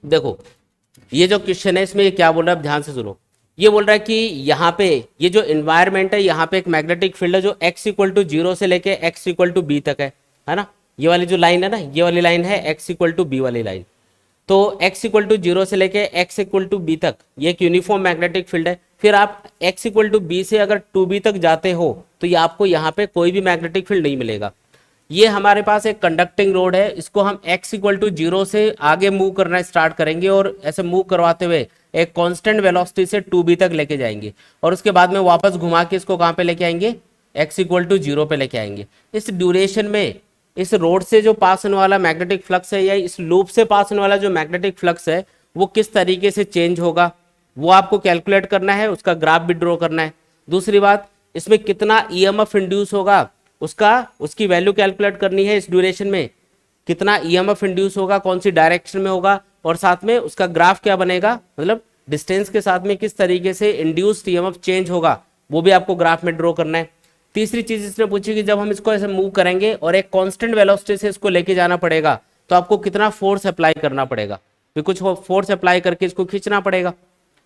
देखो ये जो क्वेश्चन है इसमें ये क्या बोल रहा है, ध्यान से सुनो। ये बोल रहा है कि यहाँ पे ये जो एनवायरमेंट है, यहाँ पे एक मैग्नेटिक फील्ड है जो x इक्वल टू 0 से लेके x इक्वल टू बी तक है ना। ये वाली जो लाइन है ना, ये वाली लाइन है x इक्वल टू बी वाली लाइन। तो x इक्वल टू 0 से लेके x इक्वल टू बी तक ये एक यूनिफॉर्म मैग्नेटिक फील्ड है। फिर आप x इक्वल टू बी से अगर 2b तक जाते हो तो ये आपको यहाँ पे कोई भी मैग्नेटिक फील्ड नहीं मिलेगा। ये हमारे पास एक कंडक्टिंग रोड है, इसको हम x इक्वल टू 0 से आगे मूव करना स्टार्ट करेंगे और ऐसे मूव करवाते हुए एक कांस्टेंट वेलोसिटी से 2b तक लेके जाएंगे और उसके बाद में वापस घुमा के इसको कहाँ पे लेके आएंगे, x इक्वल टू 0 पे लेके आएंगे। इस ड्यूरेशन में इस रोड से जो पास होने वाला मैग्नेटिक फ्लक्स है या इस लूप से पास होने वाला जो मैग्नेटिक फ्लक्स है वो किस तरीके से चेंज होगा वो आपको कैलकुलेट करना है, उसका ग्राफ भी ड्रॉ करना है। दूसरी बात, इसमें कितना ईएमएफ इंड्यूस होगा उसकी वैल्यू कैलकुलेट करनी है। इस ड्यूरेशन में कितना ईएमएफ इंड्यूस होगा, कौन सी डायरेक्शन में होगा और साथ में उसका ग्राफ क्या बनेगा, मतलब डिस्टेंस के साथ में किस तरीके से इंड्यूस्ड ईएमएफ चेंज होगा वो भी आपको ग्राफ में ड्रॉ करना है। तीसरी चीज इसने पूछी कि जब हम इसको ऐसे मूव करेंगे और एक कांस्टेंट वेलोसिटी से इसको लेके जाना पड़ेगा तो आपको कितना फोर्स अप्लाई करना पड़ेगा, फिर कुछ फोर्स अप्लाई करके इसको खींचना पड़ेगा।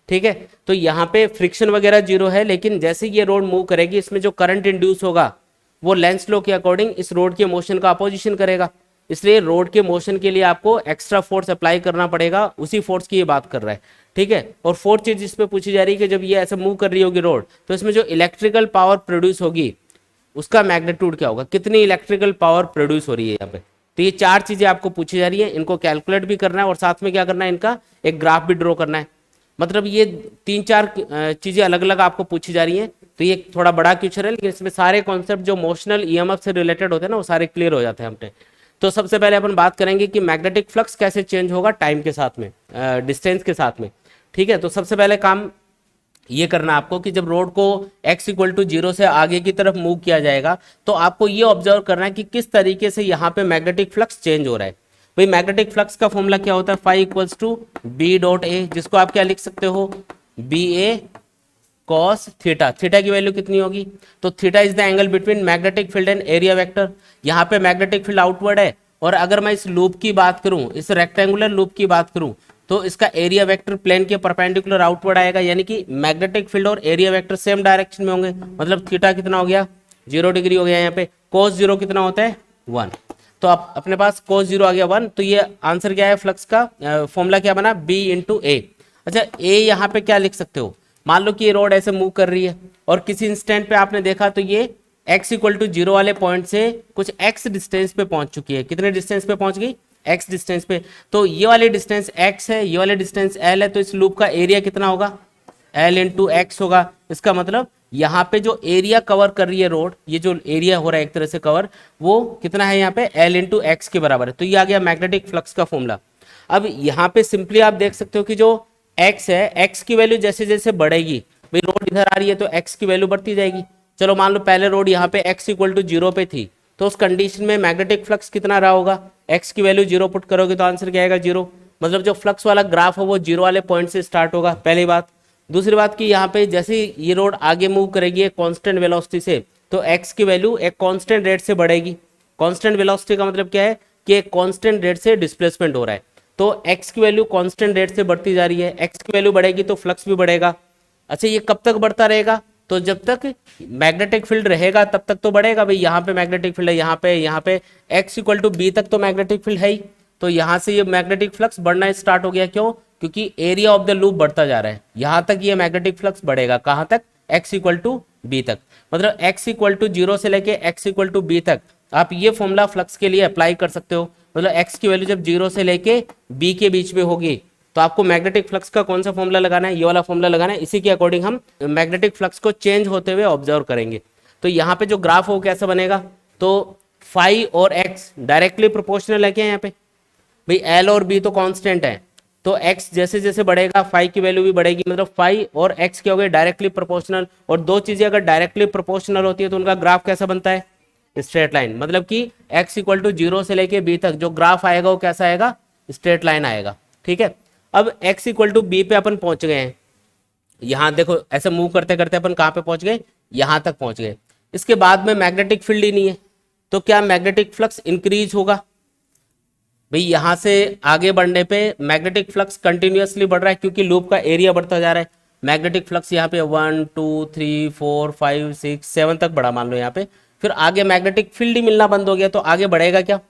ठीक है, तो यहाँ पे फ्रिक्शन वगैरह 0 है, लेकिन जैसे ये रोड मूव करेगी इसमें जो करंट इंड्यूस होगा वो लेंस लॉ के अकॉर्डिंग इस रोड के मोशन का अपोजिशन करेगा। इसलिए रोड के मोशन के लिए आपको एक्स्ट्रा फोर्स अप्लाई करना पड़ेगा, उसी फोर्स की ये बात कर रहा है। ठीक है, और फोर्थ चीज इस पे पूछी जा रही है कि जब ये ऐसे मूव कर रही होगी रोड तो इसमें जो इलेक्ट्रिकल पावर प्रोड्यूस होगी उसका मैग्नीट्यूड क्या होगा, कितनी इलेक्ट्रिकल पावर प्रोड्यूस हो रही है यहाँ पे। तो ये 4 चीजें आपको पूछी जा रही है, इनको कैलकुलेट भी करना है और साथ में क्या करना है, इनका एक ग्राफ भी ड्रॉ करना है। मतलब ये 3-4 चीजें अलग अलग आपको पूछी जा रही हैं। तो ये थोड़ा बड़ा क्वेश्चन है लेकिन इसमें सारे कॉन्सेप्ट जो मोशनल ईएमएफ से रिलेटेड होते हैं ना वो सारे क्लियर हो जाते हैं हमने। तो सबसे पहले अपन बात करेंगे कि मैग्नेटिक फ्लक्स कैसे चेंज होगा टाइम के साथ में, डिस्टेंस के साथ में। ठीक है, तो सबसे पहले काम ये करना आपको कि जब रोड को x इक्वल टू 0 से आगे की तरफ मूव किया जाएगा तो आपको ये ऑब्जर्व करना है कि किस तरीके से यहाँ पे मैग्नेटिक फ्लक्स चेंज हो रहा है। भाई मैग्नेटिक फ्लक्स का फॉर्मूला क्या होता है, phi equals to B dot A, जिसको आप क्या लिख सकते हो, B A cos theta. Theta की वैल्यू कितनी होगी, तो theta is the angle between magnetic field and area vector. यहाँ पे मैग्नेटिक फील्ड आउटवर्ड है और अगर मैं इस लूप की बात करूं, इस रेक्टेंगुलर लूप की बात करूं तो इसका एरिया वेक्टर प्लेन के परपेंडिकुलर आउटवर्ड आएगा, यानी कि मैग्नेटिक फील्ड और एरिया वेक्टर सेम डायरेक्शन में होंगे। मतलब थीटा कितना हो गया, 0 डिग्री हो गया। यहाँ पे cos 0 कितना होता है, 1। तो आप अपने पास cos 0 आ गया 1। तो ये आंसर क्या है फ्लक्स का, फॉर्मूला क्या बना, b इंटू ए। अच्छा a यहाँ पे क्या लिख सकते हो, मान लो कि ये रोड ऐसे मूव कर रही है और किसी इंस्टेंट पे आपने देखा तो ये x इक्वल टू 0 वाले पॉइंट से कुछ x डिस्टेंस पे पहुंच चुकी है। कितने डिस्टेंस पे पहुंच गई, x डिस्टेंस पे। तो ये वाली डिस्टेंस x है, ये वाली डिस्टेंस l है, तो इस लूप का एरिया कितना होगा, l इंटू एक्स होगा। इसका मतलब यहाँ पे जो एरिया कवर कर रही है रोड, ये जो एरिया हो रहा है एक तरह से कवर, वो कितना है यहाँ पे, l इंटू एक्स के बराबर है। तो ये आ गया मैग्नेटिक फ्लक्स का फॉर्मूला। अब यहाँ पे सिंपली आप देख सकते हो कि जो x है, x की वैल्यू जैसे जैसे बढ़ेगी, भाई रोड इधर आ रही है तो x की वैल्यू बढ़ती जाएगी। चलो मान लो पहले रोड यहाँ पे x इक्वल टू 0 पे थी, तो उस कंडीशन में मैग्नेटिक फ्लक्स कितना रहा होगा, x की वैल्यू 0 पुट करोगे तो आंसर क्या आएगा, 0। मतलब जो फ्लक्स वाला ग्राफ है वो 0 वाले पॉइंट से स्टार्ट होगा, पहली बात। दूसरी बात कि यहाँ पे जैसे ये रोड आगे मूव करेगी एक कांस्टेंट वेलोसिटी से, तो x की वैल्यू एक कांस्टेंट रेट से बढ़ेगी। कांस्टेंट वेलोसिटी का मतलब क्या है कि एक कांस्टेंट रेट से डिस्प्लेसमेंट हो रहा है, तो x की वैल्यू कांस्टेंट रेट से बढ़ती जा रही है। x की वैल्यू बढ़ेगी तो फ्लक्स भी बढ़ेगा। अच्छा ये कब तक बढ़ता रहेगा, तो जब तक मैग्नेटिक फील्ड रहेगा तब तक तो बढ़ेगा। भाई यहाँ पे मैग्नेटिक फील्ड है, यहाँ पे x इक्वल टू बी तक तो मैग्नेटिक फील्ड है ही, तो यहाँ से ये मैग्नेटिक फ्लक्स बढ़ना स्टार्ट हो गया। क्यों, क्योंकि एरिया ऑफ द लूप बढ़ता जा रहा है, यहाँ तक ये मैग्नेटिक फ्लक्स बढ़ेगा। कहाँ तक, x इक्वल टू बी तक। मतलब x इक्वल टू 0 से लेके x इक्वल टू बी तक आप ये फॉर्मूला फ्लक्स के लिए अप्लाई कर सकते हो। मतलब x की वैल्यू जब 0 से लेके b के बीच में होगी तो आपको मैग्नेटिक फ्लक्स का कौन सा फॉर्मूला लगाना है, ये वाला फॉर्मूला लगाना है। इसी के अकॉर्डिंग हम मैग्नेटिक फ्लक्स को चेंज होते हुए ऑब्जर्व करेंगे। तो यहाँ पे जो ग्राफ हो कैसा बनेगा, तो फाई और x डायरेक्टली प्रोपोर्शनल है क्या यहाँ पे, भाई l और b तो कांस्टेंट है, तो x जैसे जैसे बढ़ेगा फाई की वैल्यू भी बढ़ेगी। मतलब फाई और x क्या हो गए, डायरेक्टली प्रोपोर्शनल। और दो चीजें अगर डायरेक्टली प्रोपोर्शनल होती है तो उनका ग्राफ कैसा बनता है, स्ट्रेट लाइन। मतलब कि x इक्वल टू 0 से लेके b तक जो ग्राफ आएगा वो कैसा आएगा, स्ट्रेट लाइन आएगा। ठीक है, अब x इक्वल टू बी पे अपन पहुंच गए हैं। यहाँ देखो ऐसे मूव करते करते अपन कहाँ पे पहुंच गए, यहाँ तक पहुंच गए। इसके बाद में मैग्नेटिक फील्ड ही नहीं है, तो क्या मैग्नेटिक फ्लक्स इंक्रीज होगा, भाई यहाँ से आगे बढ़ने पे मैग्नेटिक फ्लक्स कंटिन्यूअसली बढ़ रहा है क्योंकि लूप का एरिया बढ़ता जा रहा है। मैग्नेटिक फ्लक्स यहाँ पे 1 2 3 4 5 6 7 तक बढ़ा मान लो यहाँ पे, फिर आगे मैग्नेटिक फील्ड ही मिलना बंद हो गया तो आगे बढ़ेगा क्या?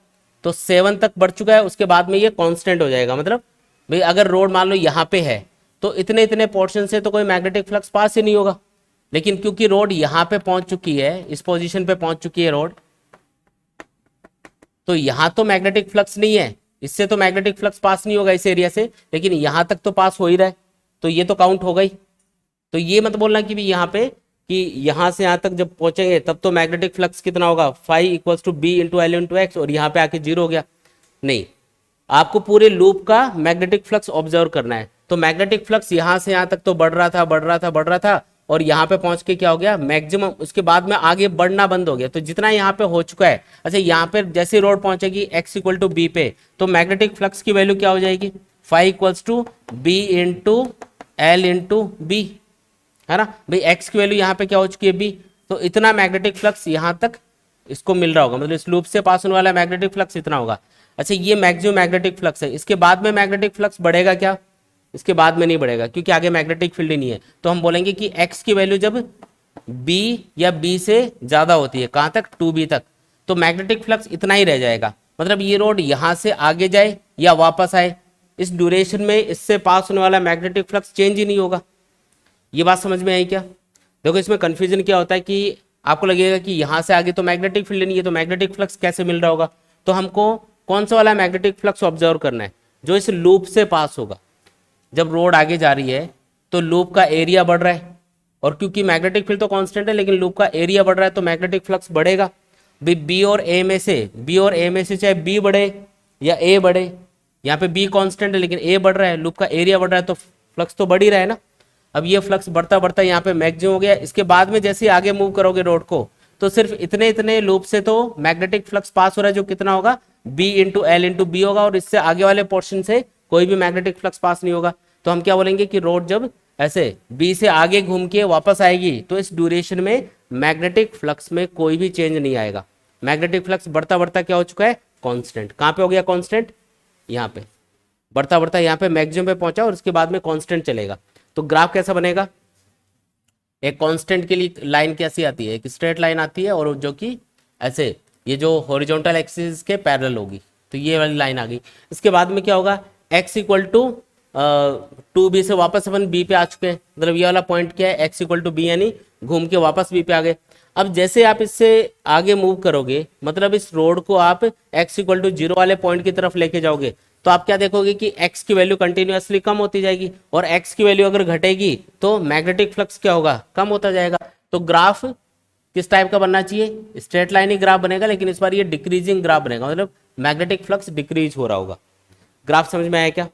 तो 7 तक बढ़ चुका है, उसके बाद में ये कांस्टेंट हो जाएगा। मतलब भाई अगर रोड मान लो यहाँ पे है तो इतने इतने पोर्शन से तो कोई मैग्नेटिक फ्लक्स पास ही नहीं होगा, लेकिन क्योंकि रोड यहाँ पे पहुंच चुकी है, इस पोजीशन पे पहुंच चुकी है रोड, तो यहाँ तो मैग्नेटिक फ्लक्स नहीं है, इससे तो मैग्नेटिक फ्लक्स पास नहीं होगा इस एरिया से, लेकिन यहाँ तक तो पास हो ही रहा है, तो ये तो काउंट हो गई। तो ये मत बोलना कि भी यहाँ पे कि यहाँ से यहाँ तक जब पहुंचेंगे तब तो मैग्नेटिक फ्लक्स कितना होगा, phi equals to B into L into X, और यहाँ पे आके जीरो हो गया। नहीं, आपको पूरे लूप का मैग्नेटिक फ्लक्स ऑब्जर्व करना है। तो मैग्नेटिक फ्लक्स यहाँ से यहाँ तक तो बढ़ रहा था बढ़ रहा था बढ़ रहा था, और यहाँ पे पहुंच के क्या हो गया मैक्सिमम, उसके बाद में आगे बढ़ना बंद हो गया। तो जितना यहाँ पे हो चुका है, अच्छा यहाँ पे जैसे रोड पहुंचेगी एक्स इक्वल टू बी पे, तो मैग्नेटिक फ्लक्स की वैल्यू क्या हो जाएगी, phi equals to B into L into B, है ना भाई। एक्स की वैल्यू यहाँ पे क्या हो चुकी है बी, तो इतना मैग्नेटिक फ्लक्स यहाँ तक इसको मिल रहा होगा, मतलब इस लूप से पास होने वाला मैग्नेटिक फ्लक्स इतना होगा। अच्छा ये मैक्सिमम मैग्नेटिक फ्लक्स है, इसके बाद में मैग्नेटिक फ्लक्स बढ़ेगा क्या, इसके बाद में नहीं बढ़ेगा क्योंकि आगे मैग्नेटिक फील्ड ही नहीं है। तो हम बोलेंगे कि एक्स की वैल्यू जब बी या बी से ज्यादा होती है, कहाँ तक, टू बी तक, तो मैग्नेटिक फ्लक्स इतना ही रह जाएगा। मतलब ये रोड यहाँ से आगे जाए या वापस आए, इस ड्यूरेशन में इससे पास होने वाला मैग्नेटिक फ्लक्स चेंज ही नहीं होगा। ये बात समझ में आई क्या? देखो इसमें कंफ्यूजन क्या होता है कि आपको लगेगा कि यहाँ से आगे तो मैग्नेटिक फील्ड नहीं है, तो मैग्नेटिक फ्लक्स कैसे मिल रहा होगा। तो हमको कौन सा वाला मैग्नेटिक फ्लक्स ऑब्जर्व करना है, जो इस लूप से पास होगा। जब रोड आगे जा रही है तो लूप का एरिया बढ़ रहा है, और क्योंकि मैग्नेटिक फील्ड तो कांस्टेंट है लेकिन लूप का एरिया बढ़ रहा है, तो मैग्नेटिक फ्लक्स बढ़ेगा। बी और ए में से चाहे बी बढ़े या ए बढ़े, यहाँ पे बी कांस्टेंट है लेकिन ए बढ़ रहा है, लूप का एरिया बढ़ रहा है, तो फ्लक्स तो बढ़ ही रहा है ना। अब ये फ्लक्स बढ़ता बढ़ता यहाँ पे मैक्सिमम हो गया, इसके बाद में जैसे आगे मूव करोगे रोड को, तो सिर्फ इतने इतने लूप से तो मैग्नेटिक फ्लक्स पास हो रहा है, जो कितना होगा B into L into B होगा, और इससे आगे वाले पोर्शन से कोई भी मैग्नेटिक फ्लक्स पास नहीं होगा। तो हम क्या बोलेंगे कि रोड जब ऐसे बी से आगे घूम के वापस आएगी तो इस ड्यूरेशन में मैग्नेटिक फ्लक्स में कोई भी चेंज नहीं आएगा। मैग्नेटिक फ्लक्स बढ़ता बढ़ता क्या हो चुका है, कांस्टेंट। कहाँ पे हो गया कांस्टेंट, यहाँ पे बढ़ता बढ़ता यहाँ पे मैक्सिमम पे पहुंचा, और उसके बाद में कांस्टेंट चलेगा। तो ग्राफ कैसा बनेगा, एक कांस्टेंट के लिए लाइन कैसी आती है, एक स्ट्रेट लाइन आती है, और जो कि ऐसे ये जो हॉरिजॉन्टल एक्सिस के पैरेलल होगी, तो ये वाली लाइन आ गई। इसके बाद में क्या होगा, x इक्वल टू बी से वापस अपन b पे आ चुके हैं, मतलब ये वाला पॉइंट क्या है, x इक्वल टू बी, यानी घूम के वापस b पे आ गए। अब जैसे आप इससे आगे मूव करोगे, मतलब इस रोड को आप x इक्वल टू जीरो वाले पॉइंट की तरफ लेके जाओगे, तो आप क्या देखोगे कि x की वैल्यू कंटिन्यूअसली कम होती जाएगी, और x की वैल्यू अगर घटेगी तो मैग्नेटिक फ्लक्स क्या होगा, कम होता जाएगा। तो ग्राफ किस टाइप का बनना चाहिए, स्ट्रेट लाइन ही ग्राफ बनेगा, लेकिन इस बार ये डिक्रीजिंग ग्राफ बनेगा, मतलब मैग्नेटिक फ्लक्स डिक्रीज हो रहा होगा। ग्राफ समझ में आया क्या?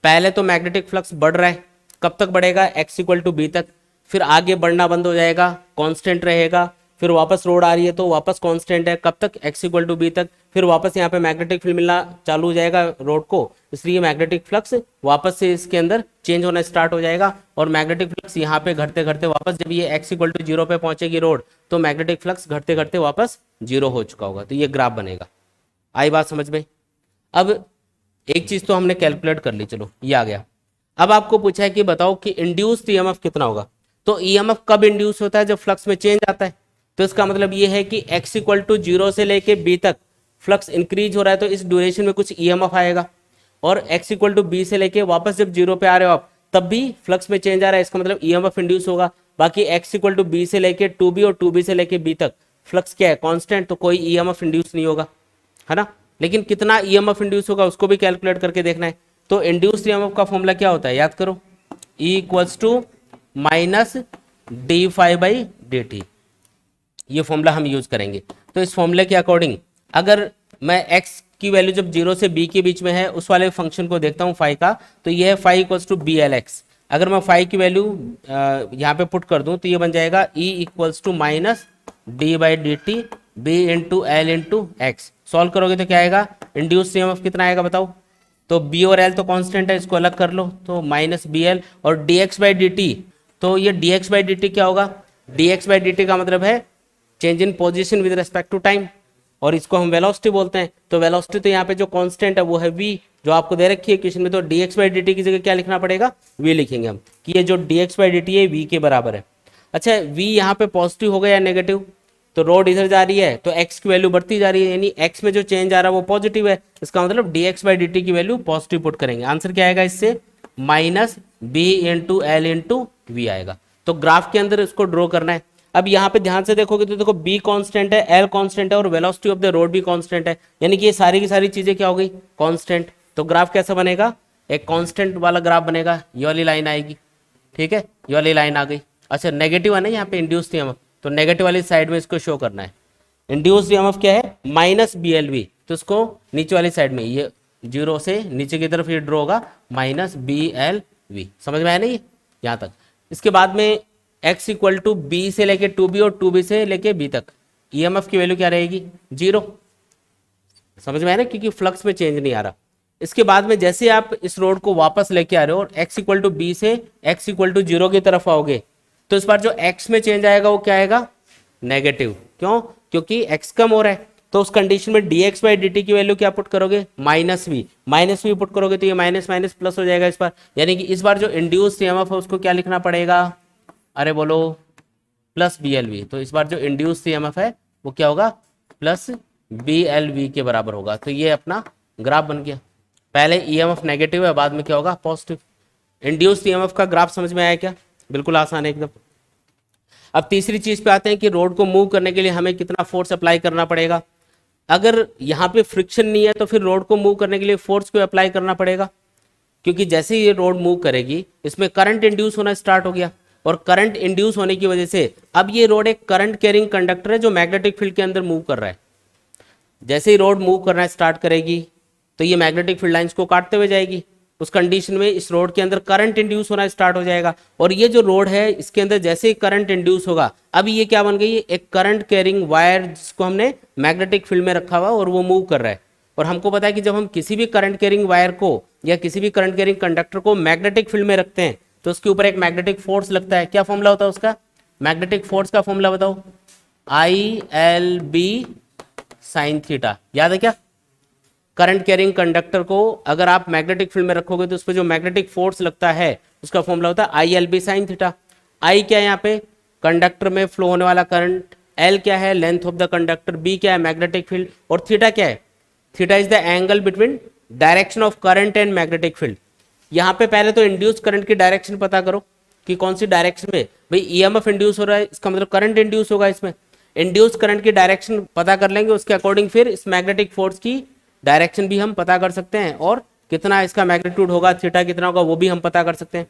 पहले तो मैग्नेटिक फ्लक्स बढ़ रहा है, कब तक बढ़ेगा, x इक्वल टू बी तक, फिर आगे बढ़ना बंद हो जाएगा, कांस्टेंट रहेगा, फिर वापस रोड आ रही है तो वापस कांस्टेंट है, कब तक, x इक्वल टू बी तक, फिर वापस यहाँ पे मैग्नेटिक फील्ड मिलना चालू हो जाएगा रोड को, इसलिए मैग्नेटिक फ्लक्स वापस से इसके अंदर चेंज होना स्टार्ट हो जाएगा, और मैग्नेटिक फ्लक्स यहाँ पे घटते घटते वापस जब ये x इक्वल टू जीरो पे पहुंचेगी रोड, तो मैग्नेटिक फ्लक्स घटते घटते वापस जीरो हो चुका होगा। तो ये ग्राफ बनेगा। आई बात समझ में? अब एक चीज तो हमने कैलकुलेट कर ली, चलो ये आ गया। अब आपको पूछा है कि बताओ कि इंड्यूस्ड ईएमएफ कितना होगा। तो ईएमएफ कब इंड्यूस होता है, जब फ्लक्स में चेंज आता है। तो इसका मतलब ये है कि x इक्वल टू जीरो से लेके b तक फ्लक्स इंक्रीज हो रहा है, तो इस ड्यूरेशन में कुछ ईएमएफ आएगा, और x इक्वल टू बी से लेके वापस जब जीरो पे आ रहे हो आप, तब भी फ्लक्स में चेंज आ रहा है, इसका मतलब ईएमएफ इंड्यूस होगा। बाकी x इक्वल टू बी से लेके टू बी, और टू बी से लेके b तक फ्लक्स क्या है, कॉन्स्टेंट, तो कोई ईएमएफ इंड्यूस नहीं होगा, है ना। लेकिन कितना ईएमएफ इंड्यूस होगा उसको भी कैलकुलेट करके देखना है। तो इंड्यूस्ड ईएमएफ का फॉर्मूला क्या होता है, याद करो, E equals to minus d phi by d t, ये फॉर्मूला हम यूज करेंगे। तो इस फॉर्मूले के अकॉर्डिंग अगर मैं x की वैल्यू जब जीरो से b के बीच में है उस वाले फंक्शन को देखता हूँ फाई का, तो ये है phi equals to B L x. अगर मैं फाई की वैल्यू यहाँ पे पुट कर दूँ तो ये बन जाएगा E equals to minus d by d t B into L into x. Solve करोगे तो क्या आएगा, इंड्यूस्ड ईएमएफ कितना आएगा बताओ। तो b और l तो कांस्टेंट है, इसको अलग कर लो, तो माइनस बी एल, और dx बाई डी टी, तो ये dx बाई डी टी क्या होगा, dx बाई डी टी का मतलब है change in position with respect to time. और इसको हम वेलोसिटी बोलते हैं। तो वेलोसिटी तो यहाँ पे जो कांस्टेंट है वो है v, जो आपको दे रखी है क्वेश्चन में। तो dx बाई dt की जगह क्या लिखना पड़ेगा, v लिखेंगे हम, कि ये जो dx बाई dt है v के बराबर है। अच्छा, v यहाँ पे पॉजिटिव होगा या नेगेटिव, तो रोड इधर जा रही है तो x की वैल्यू बढ़ती जा रही है, यानी x में जो चेंज आ रहा है वो पॉजिटिव है। इसका मतलब dx बाई dt की वैल्यू पॉजिटिव पुट करेंगे। आंसर क्या आएगा इससे, minus B into L into V आएगा। तो ग्राफ के अंदर इसको ड्रॉ करना है। अब यहाँ पे ध्यान से देखोगे तो देखो b कांस्टेंट है, l कांस्टेंट है और वेलोसिटी ऑफ द रोड भी कांस्टेंट है, यानी कि ये सारी की सारी चीजें क्या हो गई, कांस्टेंट। तो ग्राफ कैसा बनेगा, एक कांस्टेंट वाला ग्राफ बनेगा, ये वाली लाइन आएगी, ठीक है, ये वाली लाइन आ गई। अच्छा, नेगेटिव है ना यहाँ पे इंड्यूस ईएमएफ, तो नेगेटिव वाली साइड में इसको शो करना है। इंड्यूस ईएमएफ क्या है, माइनस बी एल वी, तो इसको नीचे वाली साइड में, ये जीरो से नीचे की तरफ ये ड्रॉ होगा माइनस बी एल वी। समझ में आया नहीं यहाँ तक। इसके बाद में x इक्वल टू बी से लेके टू बी और टू बी से लेके बी तक ईएमएफ की वैल्यू क्या रहेगी, जीरो। समझ में आया ना, क्योंकि फ्लक्स में चेंज नहीं आ रहा। इसके बाद में जैसे आप इस रोड को वापस लेके आ रहे हो और x इक्वल टू बी से x इक्वल टू जीरो की तरफ आओगे, तो इस बार जो x में चेंज आएगा वो क्या आएगा, नेगेटिव। क्यों, क्योंकि x कम हो रहा है। तो उस कंडीशन में dx बाई dt की वैल्यू क्या पुट करोगे, माइनस वी पुट करोगे, तो ये माइनस माइनस प्लस हो जाएगा इस बार। यानी कि इस बार जो इंड्यूस्ड ईएमएफ है उसको क्या लिखना पड़ेगा, अरे बोलो, प्लस बी एल वी। तो इस बार जो इंड्यूस्ड ईएमएफ है वो क्या होगा, प्लस बी एल वी के बराबर होगा। तो ये अपना ग्राफ बन गया। पहले ईएमएफ नेगेटिव है, बाद में क्या होगा, पॉजिटिव। इंड्यूस्ड ईएमएफ का ग्राफ समझ में आया क्या, बिल्कुल आसान है एकदम। अब तीसरी चीज पे आते हैं कि रोड को मूव करने के लिए हमें कितना फोर्स अप्लाई करना पड़ेगा। अगर यहाँ पे फ्रिक्शन नहीं है तो फिर रोड को मूव करने के लिए फोर्स को अप्लाई करना पड़ेगा, क्योंकि जैसे ही ये रोड मूव करेगी इसमें करंट इंड्यूस होना स्टार्ट हो गया, और करंट इंड्यूस होने की वजह से अब ये रोड एक करंट कैरिंग कंडक्टर है जो मैग्नेटिक फील्ड के अंदर मूव कर रहा है। जैसे ही रोड मूव करना स्टार्ट करेगी तो ये मैग्नेटिक फील्ड लाइंस को काटते हुए जाएगी। उस कंडीशन में इस रोड के अंदर करंट इंड्यूस होना स्टार्ट हो जाएगा, और ये जो रोड है इसके अंदर जैसे ही करंट इंड्यूस होगा, अब ये क्या बन गई, एक करंट कैरिंग वायर जिसको हमने मैग्नेटिक फील्ड में रखा हुआ और वो मूव कर रहा है। और हमको पता है कि जब हम किसी भी करंट कैरिंग वायर को या किसी भी करंट कैरिंग कंडक्टर को मैग्नेटिक फील्ड में रखते हैं तो उसके ऊपर एक मैग्नेटिक फोर्स लगता है। क्या फॉर्मूला होता है उसका, मैग्नेटिक फोर्स का फॉर्मूला बताओ, I L B sine theta. याद है क्या, करंट कैरिंग कंडक्टर को अगर आप मैग्नेटिक फील्ड में रखोगे तो उस पर जो मैग्नेटिक फोर्स लगता है उसका फॉर्मूला होता है I L B sine theta. I क्या है यहाँ पे, कंडक्टर में फ्लो होने वाला करंट, एल क्या है, length of the conductor, B क्या है, मैग्नेटिक फील्ड, और थीटा क्या है, theta is the angle between direction of current and magnetic field. यहाँ पे पहले तो इंड्यूस करंट की डायरेक्शन पता करो कि कौन सी डायरेक्शन में, भाई ईएमएफ इंड्यूस हो रहा है इसका मतलब करंट इंड्यूस होगा। इसमें इंड्यूस करंट की डायरेक्शन पता कर लेंगे, उसके अकॉर्डिंग फिर इस मैग्नेटिक फोर्स की डायरेक्शन भी हम पता कर सकते हैं, और कितना इसका मैग्नीट्यूड होगा, थीटा कितना होगा वो भी हम पता कर सकते हैं।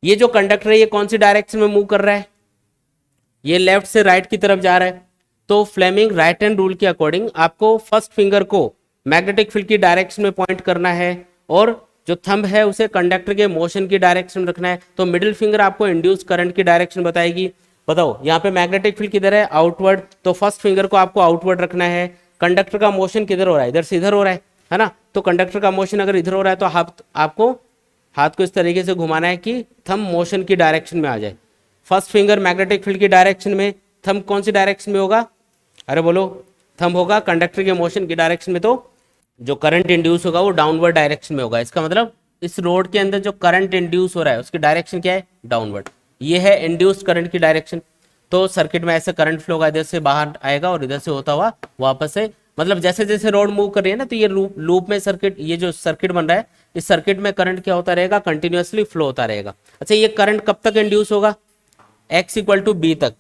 ये जो कंडक्टर है ये कौन सी डायरेक्शन में मूव कर रहा है, ये लेफ्ट से राइट की तरफ जा रहा है। तो फ्लेमिंग राइट हैंड रूल के अकॉर्डिंग आपको फर्स्ट फिंगर को मैग्नेटिक फील्ड की डायरेक्शन में पॉइंट करना है, और जो थंब है उसे कंडक्टर के मोशन की डायरेक्शन में रखना है। तो मिडिल फिंगर आपको इंड्यूस करंट की डायरेक्शन बताएगी। बताओ यहाँ पे मैग्नेटिक फील्ड किधर है, आउटवर्ड, तो फर्स्ट फिंगर को आपको आउटवर्ड रखना है। कंडक्टर का मोशन किधर हो रहा है, इधर से इधर हो रहा है ना, तो कंडक्टर का मोशन अगर इधर हो रहा है तो आपको हाथ को इस तरीके से घुमाना है कि थंब मोशन की डायरेक्शन में आ जाए। फर्स्ट फिंगर मैग्नेटिक फील्ड की डायरेक्शन में, थंब कौन सी डायरेक्शन में होगा, अरे बोलो, थंब होगा कंडक्टर के मोशन की डायरेक्शन में, तो जो करंट इंड्यूस होगा वो डाउनवर्ड डायरेक्शन में होगा। इसका मतलब इस रोड के अंदर जो करंट इंड्यूस हो रहा है उसकी डायरेक्शन क्या है, डाउनवर्ड। ये है इंड्यूस्ड करंट की डायरेक्शन। तो सर्किट में ऐसे करंट फ्लो होगा, इधर से बाहर आएगा और इधर से होता हुआ वापस से, मतलब जैसे जैसे रोड मूव कर रही है ना, तो ये लूप में सर्किट, ये जो सर्किट बन रहा है इस सर्किट में करंट क्या होता रहेगा, कंटिन्यूअसली फ्लो होता रहेगा। अच्छा, ये करंट कब तक इंड्यूस होगा, x इक्वल टू बी तक।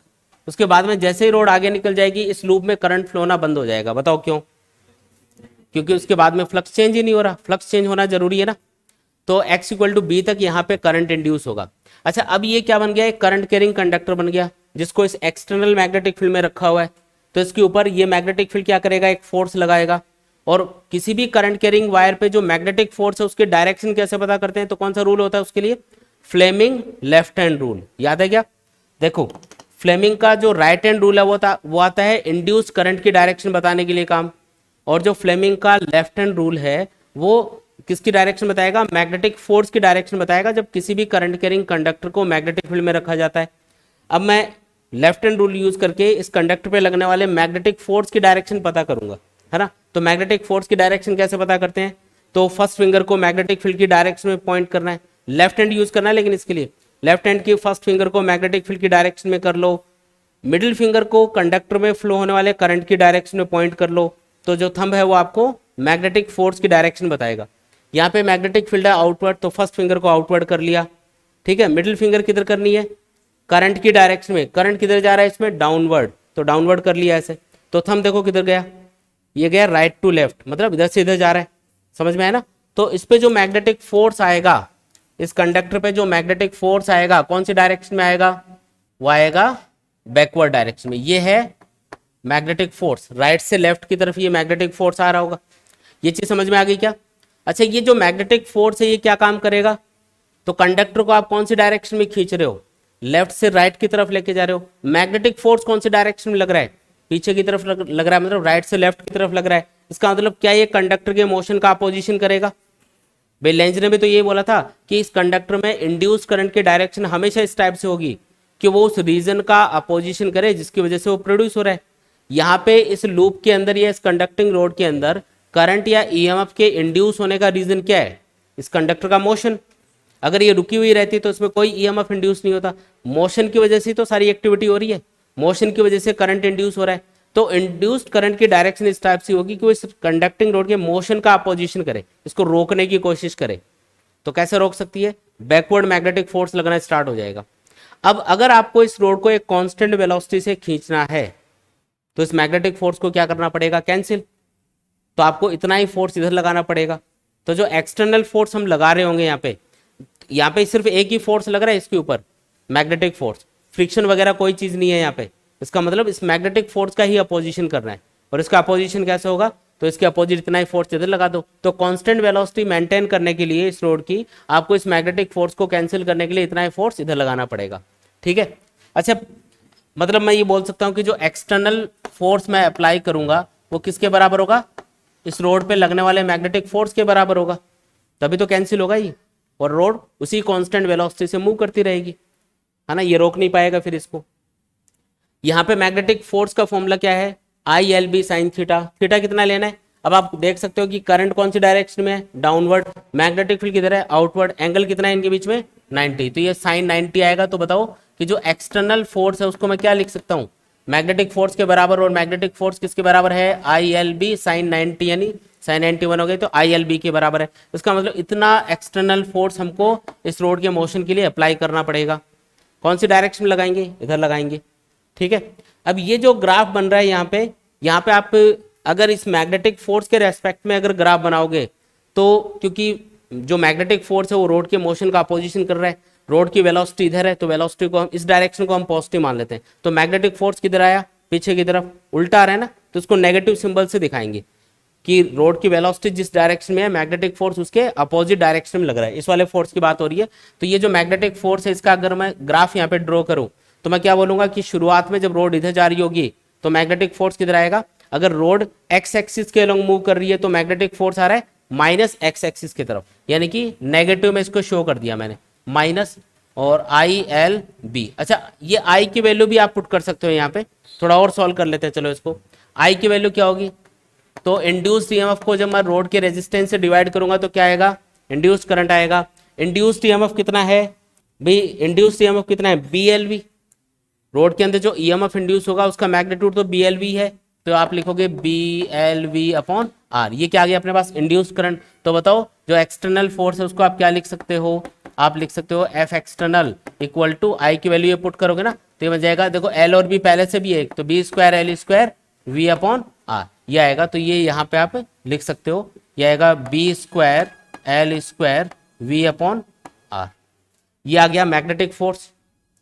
उसके बाद में जैसे ही रोड आगे निकल जाएगी इस लूप में करंट फ्लो होना बंद हो जाएगा। बताओ क्यों, क्योंकि उसके बाद में फ्लक्स चेंज ही नहीं हो रहा, फ्लक्स चेंज होना जरूरी है ना। तो x इक्वल टू बी तक यहाँ पे करंट इंड्यूस होगा। अच्छा, अब ये क्या बन गया, एक करंट कैरिंग कंडक्टर बन गया जिसको इस एक्सटर्नल मैग्नेटिक फील्ड में रखा हुआ है। तो इसके ऊपर ये मैग्नेटिक फील्ड क्या करेगा, एक फोर्स लगाएगा, और किसी भी करंट कैरिंग वायर पे जो मैग्नेटिक फोर्स है उसके डायरेक्शन कैसे पता करते हैं, तो कौन सा रूल होता है उसके लिए, फ्लेमिंग लेफ्ट हैंड रूल। याद है क्या, देखो फ्लेमिंग का जो राइट हैंड रूल है वो आता है इंड्यूस करंट की डायरेक्शन बताने के लिए काम, और जो फ्लेमिंग का लेफ्ट हैंड रूल है वो किसकी डायरेक्शन बताएगा, मैग्नेटिक फोर्स की डायरेक्शन बताएगा जब किसी भी करंट कैरिंग कंडक्टर को मैग्नेटिक फील्ड में रखा जाता है। अब मैं लेफ्ट हैंड रूल यूज करके इस कंडक्टर पे लगने वाले मैग्नेटिक फोर्स की डायरेक्शन पता करूंगा, है ना। तो मैग्नेटिक फोर्स की डायरेक्शन कैसे पता करते हैं, तो फर्स्ट फिंगर को मैग्नेटिक फील्ड की डायरेक्शन में पॉइंट करना है, लेफ्ट हैंड यूज करना है, लेकिन इसके लिए लेफ्ट हैंड की फर्स्ट फिंगर को मैग्नेटिक फील्ड की डायरेक्शन में कर लो, मिडिल फिंगर को कंडक्टर में फ्लो होने वाले करंट की डायरेक्शन में पॉइंट कर लो, तो जो थंब है वो आपको मैग्नेटिक फोर्स की डायरेक्शन बताएगा। यहाँ पे मैग्नेटिक फील्ड है आउटवर्ड, तो फर्स्ट फिंगर को आउटवर्ड कर लिया, ठीक है। मिडिल फिंगर किधर करनी है, करंट की डायरेक्शन में, करंट किधर जा रहा है इसमें, डाउनवर्ड, तो डाउनवर्ड कर लिया ऐसे। तो थंब देखो किधर गया, ये गया राइट टू लेफ्ट, मतलब इधर से इधर जा रहा है, समझ में है ना। तो इस पे जो मैग्नेटिक फोर्स आएगा, इस कंडक्टर पे जो मैग्नेटिक फोर्स आएगा कौन सी डायरेक्शन में आएगा, वो आएगा बैकवर्ड डायरेक्शन में। ये है मैग्नेटिक फोर्स, राइट से लेफ्ट की तरफ ये मैग्नेटिक फोर्स आ रहा होगा। ये चीज समझ में आ गई क्या। अच्छा, ये जो मैग्नेटिक फोर्स है ये क्या काम करेगा, तो कंडक्टर को आप कौन सी डायरेक्शन में खींच रहे हो, लेफ्ट से राइट की तरफ लेके जा रहे हो। मैग्नेटिक फोर्स कौन सी डायरेक्शन में लग रहा है, पीछे की तरफ लग रहा है, मतलब राइट से लेफ्ट की तरफ लग रहा है। इसका मतलब क्या, ये कंडक्टर के मोशन का अपोजिशन करेगा। भाई लेंज ने भी तो ये बोला था कि इस कंडक्टर में इंड्यूस करंट की डायरेक्शन हमेशा इस टाइप से होगी कि वो उस रीजन का अपोजिशन करे जिसकी वजह से वो प्रोड्यूस हो रहा है। यहाँ पे इस लूप के अंदर या इस कंडक्टिंग रोड के अंदर करंट या ईएमएफ के इंड्यूस होने का रीजन क्या है, इस कंडक्टर का मोशन। अगर ये रुकी हुई रहती तो इसमें कोई ईएमएफ इंड्यूस नहीं होता, मोशन की वजह से तो सारी एक्टिविटी हो रही है, मोशन की वजह से करंट इंड्यूस हो रहा है। तो इंड्यूस्ड करंट की डायरेक्शन इस टाइप से होगी कि वो इस कंडक्टिंग रोड के मोशन का अपोजिशन करे, इसको रोकने की कोशिश करे। तो कैसे रोक सकती है, बैकवर्ड मैग्नेटिक फोर्स लगना स्टार्ट हो जाएगा। अब अगर आपको इस रोड को एक कांस्टेंट वेलोसिटी से खींचना है तो इस मैग्नेटिक फोर्स को क्या करना पड़ेगा, कैंसिल। तो आपको इतना ही फोर्स इधर लगाना पड़ेगा। तो जो एक्सटर्नल फोर्स हम लगा रहे होंगे यहाँ पे सिर्फ एक ही फोर्स लग रहा है इसके ऊपर, मैग्नेटिक फोर्स, फ्रिक्शन वगैरह कोई चीज नहीं है यहाँ पे। इसका मतलब इस मैग्नेटिक फोर्स का ही अपोजिशन करना है। और इसका अपोजिशन कैसे होगा, तो इसके अपोजिट इतना ही फोर्स इधर लगा दो। तो कांस्टेंट वेलोसिटी मेंटेन करने के लिए इस रोड की आपको इस मैग्नेटिक फोर्स को कैंसिल करने के लिए इतना ही फोर्स इधर लगाना पड़ेगा, ठीक है। अच्छा, मतलब मैं ये बोल सकता हूँ कि जो एक्सटर्नल फोर्स मैं अप्लाई करूंगा वो किसके बराबर होगा, इस रोड पे लगने वाले मैग्नेटिक फोर्स के बराबर होगा, तभी तो कैंसिल होगा ये। और रोड उसी कांस्टेंट वेलोसिटी से मूव करती रहेगी, है ना, ये रोक नहीं पाएगा फिर इसको। यहाँ पे मैग्नेटिक फोर्स का फॉर्मूला क्या है, I L B sine theta. Theta कितना लेना है, अब आप देख सकते हो कि करंट कौन सी डायरेक्शन में है, डाउनवर्ड, मैग्नेटिक फील्ड किधर है, आउटवर्ड, एंगल कितना है इनके बीच में 90, तो ये साइन 90 आएगा। तो बताओ कि जो एक्सटर्नल फोर्स है उसको मैं क्या लिख सकता हूँ, मैग्नेटिक फोर्स के बराबर, और मैग्नेटिक फोर्स किसके बराबर है, आई एल बी साइन 90, यानी साइन 91 हो गई, तो आई एल बी के बराबर है। इसका मतलब इतना एक्सटर्नल फोर्स हमको इस रोड के मोशन के लिए अप्लाई करना पड़ेगा। कौन सी डायरेक्शन में लगाएंगे, इधर लगाएंगे, ठीक है। अब ये जो ग्राफ बन रहा है यहाँ पे आप अगर इस मैग्नेटिक फोर्स के रेस्पेक्ट में अगर ग्राफ बनाओगे तो, क्योंकि जो मैग्नेटिक फोर्स है वो रोड के मोशन का अपोजिशन कर रहा है, रोड की वेलोसिटी इधर है, तो वेलोसिटी को हम इस डायरेक्शन को हम पॉजिटिव मान लेते हैं। तो मैग्नेटिक फोर्स किधर आया, पीछे की तरफ उल्टा आ रहा है ना, तो उसको नेगेटिव सिंबल से दिखाएंगे कि रोड की वेलोसिटी जिस डायरेक्शन में है मैग्नेटिक फोर्स उसके अपोजिट डायरेक्शन में लग रहा है। इस वाले फोर्स की बात हो रही है। तो ये जो मैग्नेटिक फोर्स है इसका अगर मैं ग्राफ यहाँ पे ड्रॉ करूँ तो मैं क्या बोलूंगा कि शुरुआत में जब रोड इधर जा रही होगी तो मैग्नेटिक फोर्स किधर आएगा, अगर रोड एक्स एक्सिस के अलॉन्ग मूव कर रही है तो मैग्नेटिक फोर्स आ रहा है माइनस एक्स एक्सिस की तरफ, यानी कि नेगेटिव में इसको शो कर दिया मैंने, माइनस और आई एल बी। अच्छा, ये आई की वैल्यू भी आप पुट कर सकते हो यहाँ पे, थोड़ा और सॉल्व कर लेते हैं। चलो इसको, आई की वैल्यू क्या होगी, तो इंड्यूस्ड ईएमएफ को जब मैं रोड के रेजिस्टेंस से डिवाइड करूंगा तो क्या आएगा, इंड्यूस्ड करंट आएगा। इंड्यूस्ड ईएमएफ कितना है भाई, इंड्यूस्ड ईएमएफ कितना है, बीएलवी। रोड के अंदर जो ईएमएफ इंड्यूस होगा उसका मैग्नीट्यूड तो बीएलवी है, तो आप लिखोगे बीएलवी अपॉन आर। ये क्या आ गया अपने पास, इंड्यूस्ड करंट। तो बताओ जो एक्सटर्नल फोर्स है उसको आप क्या लिख सकते हो, आप लिख सकते हो एफ एक्सटर्नल इक्वल टू आई की वैल्यू ये पुट करोगे ना तो ये बन जाएगा, देखो एल और बी पहले से भी एक, तो B square L square V upon R ये आएगा। तो ये यहाँ पे आप लिख सकते हो, ये आएगा B square L square V upon R. ये आ गया मैग्नेटिक फोर्स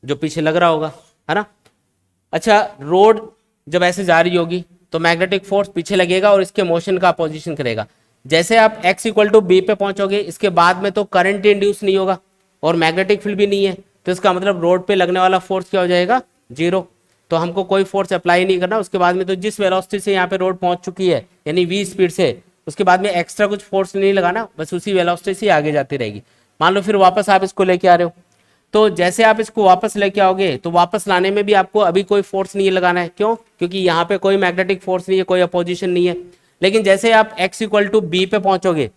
जो पीछे लग रहा होगा, है ना। अच्छा, रोड जब ऐसे जा रही होगी तो मैग्नेटिक फोर्स पीछे लगेगा और इसके मोशन का अपोजिशन करेगा। जैसे आप x इक्वल टू बी पे पहुंचोगे इसके बाद में तो करंट इंड्यूस नहीं होगा और मैग्नेटिक फील्ड भी नहीं है, तो इसका मतलब रोड पे लगने वाला फोर्स क्या हो जाएगा, जीरो। तो हमको कोई फोर्स अप्लाई नहीं करना। उसके बाद में तो जिस वेलोसिटी से यहाँ पे रोड पहुंच चुकी है यानी v स्पीड से, उसके बाद में एक्स्ट्रा कुछ फोर्स नहीं लगाना, बस उसी वेलोसिटी से आगे जाती रहेगी। मान लो फिर वापस आप इसको लेके आ रहे हो तो जैसे आप इसको वापस लेके आओगे तो वापस लाने में भी आपको अभी कोई फोर्स नहीं लगाना है, क्यों? क्योंकि यहाँ पे कोई मैग्नेटिक फोर्स नहीं है, कोई अपोजिशन नहीं है। लेकिन जैसे आप x इक्वल टू बी पे पहुंचोगे,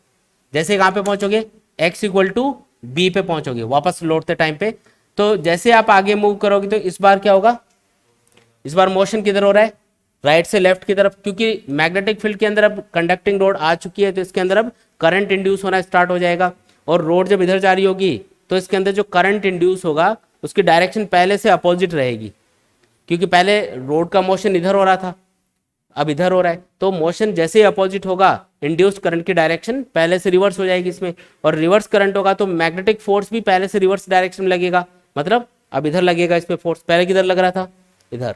जैसे कहाँ पे पहुंचोगे, x इक्वल टू बी पे पहुंचोगे वापस लौटते टाइम पे, तो जैसे आप आगे मूव करोगे तो इस बार क्या होगा, इस बार मोशन किधर हो रहा है, राइट से लेफ्ट की तरफ, क्योंकि मैग्नेटिक फील्ड के अंदर अब कंडक्टिंग रोड आ चुकी है तो इसके अंदर अब करंट इंड्यूस होना स्टार्ट हो जाएगा। और रोड जब इधर जा रही होगी तो इसके अंदर जो करंट इंड्यूस होगा उसकी डायरेक्शन पहले से अपोजिट रहेगी, क्योंकि पहले रोड का मोशन इधर हो रहा था, अब इधर हो रहा है, तो मोशन जैसे ही अपोजिट होगा इंड्यूस्ड करंट की डायरेक्शन पहले से रिवर्स हो जाएगी इसमें, और रिवर्स करंट होगा तो मैग्नेटिक फोर्स भी पहले से रिवर्स डायरेक्शन में लगेगा, मतलब अब इधर लगेगा इस पे फोर्स, पहले किधर लग रहा था, इधर।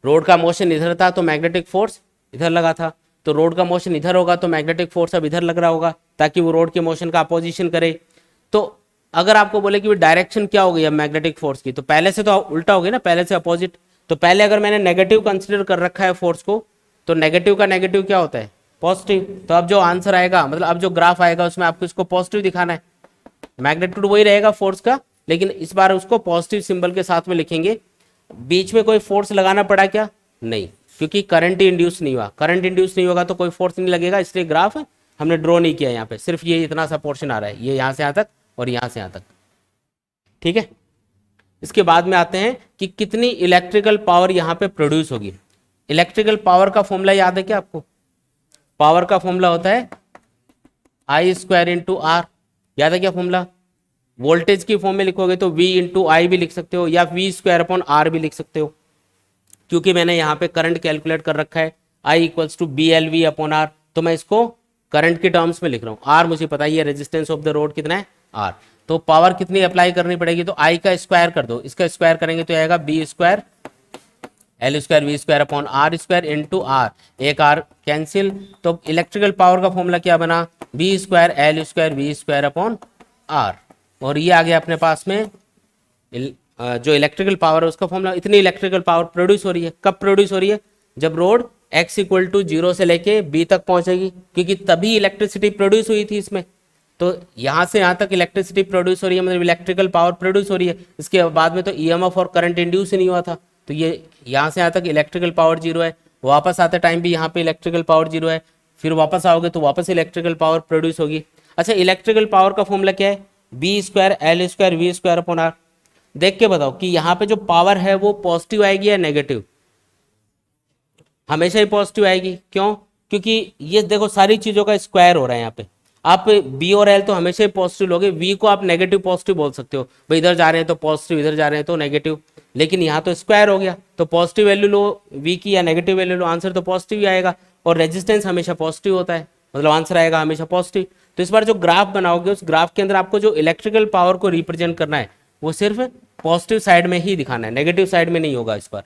रोड का मोशन इधर था तो मैग्नेटिक फोर्स इधर लगा था, तो रोड का मोशन इधर होगा तो मैग्नेटिक फोर्स अब इधर लग रहा होगा ताकि वो रोड के मोशन का अपोजिशन करे। तो अगर आपको बोले कि डायरेक्शन क्या हो गई अब मैग्नेटिक फोर्स की, तो पहले से तो उल्टा हो गया ना, पहले से अपोजिट। तो पहले अगर मैंने नेगेटिव कंसिडर कर रखा है फोर्स को, तो नेगेटिव का नेगेटिव क्या होता है, पॉजिटिव। तो अब जो आंसर आएगा, मतलब अब जो ग्राफ आएगा उसमें आपको इसको पॉजिटिव दिखाना है, मैग्नेट्यूड वही रहेगा फोर्स का, लेकिन इस बार उसको पॉजिटिव सिंबल के साथ में लिखेंगे। बीच में कोई फोर्स लगाना पड़ा क्या, नहीं, क्योंकि करंट ही इंड्यूस नहीं हुआ, करंट इंड्यूस नहीं होगा तो कोई फोर्स नहीं लगेगा, इसलिए ग्राफ हमने ड्रॉ नहीं किया यहाँ पे, सिर्फ ये इतना सा पोर्शन आ रहा है, ये यहाँ से यहाँ तक और यहाँ से यहाँ तक, ठीक है। इसके बाद में आते हैं कि कितनी इलेक्ट्रिकल पावर यहाँ पे प्रोड्यूस होगी। इलेक्ट्रिकल पावर का फॉर्मूला याद है क्या आपको? पावर का फॉर्मूला होता है आई स्क्वायर इंटू आर, याद है क्या फॉर्मूला? वोल्टेज की फॉर्म में लिखोगे तो V इंटू आई भी लिख सकते हो या V स्क्वायर अपॉन आर भी लिख सकते हो, क्योंकि मैंने यहाँ पे करंट कैलकुलेट कर रखा है I equals to B L V upon R, तो मैं इसको करंट के टर्म्स में लिख रहा हूँ। आर मुझे पता ही है, रेजिस्टेंस ऑफ द रोड कितना है, आर। तो पावर कितनी अप्लाई करनी पड़ेगी, तो आई का स्क्वायर कर दो, इसका स्क्वायर करेंगे तो आएगा B square L square V square upon R square into R, एक आर कैंसिल, तो इलेक्ट्रिकल पावर का फॉर्मूला क्या बना, B square L square V square upon R. और ये आ गया अपने पास में जो इलेक्ट्रिकल पावर है उसका फॉर्मूला। इतनी इलेक्ट्रिकल पावर प्रोड्यूस हो रही है, कब प्रोड्यूस हो रही है, जब रोड x इक्वल टू 0 से लेके b तक पहुंचेगी, क्योंकि तभी इलेक्ट्रिसिटी प्रोड्यूस हुई थी इसमें। तो यहाँ से यहाँ तक इलेक्ट्रिसिटी प्रोड्यूस हो रही है, मतलब इलेक्ट्रिकल पावर प्रोड्यूस हो रही है। इसके बाद में तो ईएमएफ और करंट इंड्यूस ही नहीं हुआ था, तो ये यहाँ से यहाँ तक इलेक्ट्रिकल पावर 0 है। वापस आते टाइम भी यहाँ पे इलेक्ट्रिकल पावर 0 है, फिर वापस आओगे तो वापस इलेक्ट्रिकल पावर प्रोड्यूस होगी। अच्छा, इलेक्ट्रिकल पावर का फॉर्मूला क्या है, B square L square V square upon R. देख के बताओ कि यहाँ पे जो पावर है वो पॉजिटिव आएगी या नेगेटिव? हमेशा ही पॉजिटिव आएगी, क्यों? क्योंकि ये देखो सारी चीजों का स्क्वायर हो रहा है यहाँ पे। आप बी और एल तो हमेशा ही पॉजिटिव लोगे, वी को आप नेगेटिव पॉजिटिव बोल सकते हो, भाई इधर जा रहे हैं तो पॉजिटिव, इधर जा रहे हैं तो नेगेटिव, लेकिन यहाँ तो स्क्वायर हो गया, तो पॉजिटिव वैल्यू लो वी की या नेगेटिव वैल्यू लो, आंसर तो पॉजिटिव ही आएगा। और रेजिस्टेंस हमेशा पॉजिटिव होता है, मतलब आंसर आएगा हमेशा पॉजिटिव। तो इस बार जो ग्राफ बनाओगे उस ग्राफ के अंदर आपको जो इलेक्ट्रिकल पावर को रिप्रेजेंट करना है वो सिर्फ पॉजिटिव साइड में ही दिखाना है, नेगेटिव साइड में नहीं होगा इस बार।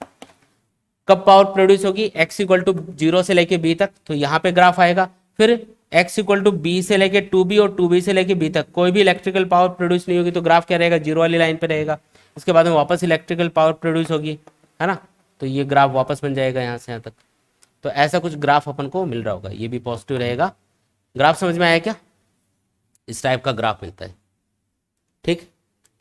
कब पावर प्रोड्यूस होगी, x इक्वल टू 0 से लेके b तक, तो यहाँ पे ग्राफ आएगा। फिर x इक्वल टू b से लेके 2b और 2b से लेके b तक कोई भी इलेक्ट्रिकल पावर प्रोड्यूस नहीं होगी, तो ग्राफ क्या रहेगा, 0 वाली लाइन पे रहेगा। इसके बाद में वापस इलेक्ट्रिकल पावर प्रोड्यूस होगी, है ना, तो ये ग्राफ वापस बन जाएगा यहाँ से यहाँ तक। तो ऐसा कुछ ग्राफ अपन को मिल रहा होगा, ये भी पॉजिटिव रहेगा। ग्राफ समझ में आया क्या? इस टाइप का ग्राफ मिलता है, ठीक।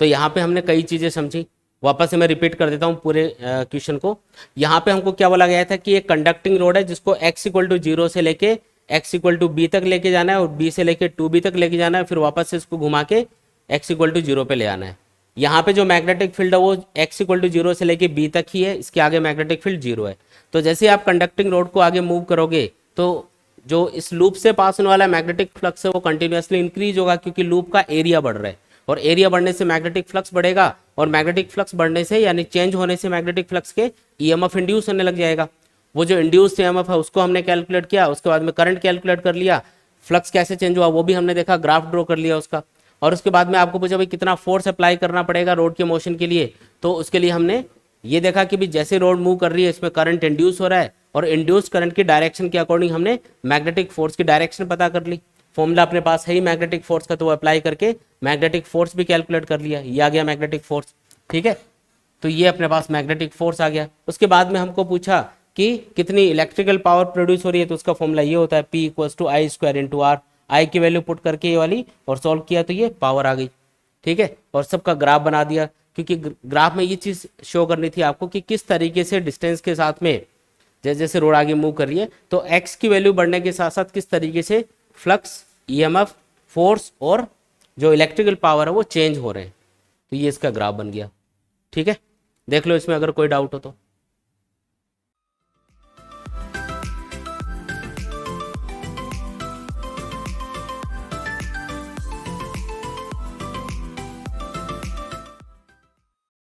तो यहाँ पे हमने कई चीज़ें समझी, वापस से मैं रिपीट कर देता हूँ पूरे क्वेश्चन को। यहाँ पे हमको क्या बोला गया था कि एक कंडक्टिंग रोड है जिसको x इक्वल टू 0 से लेके x इक्वल टू b तक लेके जाना है और b से लेके 2b तक लेके जाना है, फिर वापस से इसको घुमा के x इक्वल टू 0 पे ले आना है। यहाँ पे जो मैग्नेटिक फील्ड है वो x इक्वल टू 0 से लेके b तक ही है, इसके आगे मैग्नेटिक फील्ड 0 है। तो जैसे आप कंडक्टिंग रोड को आगे मूव करोगे तो जो इस लूप से पास होने वाला मैग्नेटिक फ्लक्स है वो कंटिन्यूसली इंक्रीज होगा, क्योंकि लूप का एरिया बढ़ रहा है, और एरिया बढ़ने से मैग्नेटिक फ्लक्स बढ़ेगा, और मैग्नेटिक फ्लक्स बढ़ने से यानी चेंज होने से मैग्नेटिक फ्लक्स के ईएमएफ इंड्यूस होने लग जाएगा। वो जो इंड्यूस ईएमएफ है उसको हमने कैलकुलेट किया, उसके बाद में करंट कैलकुलेट कर लिया, फ्लक्स कैसे चेंज हुआ वो भी हमने देखा, ग्राफ ड्रॉ कर लिया उसका। और उसके बाद में आपको पूछा भाई कितना फोर्स अप्लाई करना पड़ेगा रोड के मोशन के लिए, तो उसके लिए हमने ये देखा कि भी जैसे रोड मूव कर रही है इसमें करंट इंड्यूस हो रहा है, और इंड्यूस करंट की डायरेक्शन के अकॉर्डिंग हमने मैग्नेटिक फोर्स की डायरेक्शन पता कर ली। फॉर्मूला अपने पास है ही मैग्नेटिक फोर्स का, तो वो अप्लाई करके मैग्नेटिक फोर्स भी कैलकुलेट कर लिया, ये आ गया मैग्नेटिक फोर्स, ठीक है। तो ये अपने पास मैग्नेटिक फोर्स आ गया। उसके बाद में हमको पूछा कि कितनी इलेक्ट्रिकल पावर प्रोड्यूस हो रही है, तो उसका फॉर्मूला ये होता है P equals to I square into R. I की वैल्यू पुट करके ये वाली और सॉल्व किया तो ये पावर आ गई, ठीक है, और सबका ग्राफ बना दिया, क्योंकि ग्राफ में ये चीज़ शो करनी थी आपको कि किस तरीके से डिस्टेंस के साथ में जैसे जैसे रोड आगे मूव कर रही है तो एक्स की वैल्यू बढ़ने के साथ साथ किस तरीके से फ्लक्स, ईएमएफ, फोर्स और जो इलेक्ट्रिकल पावर है वो चेंज हो रहे हैं। तो ये इसका ग्राफ बन गया। ठीक है, देख लो इसमें अगर कोई डाउट हो तो।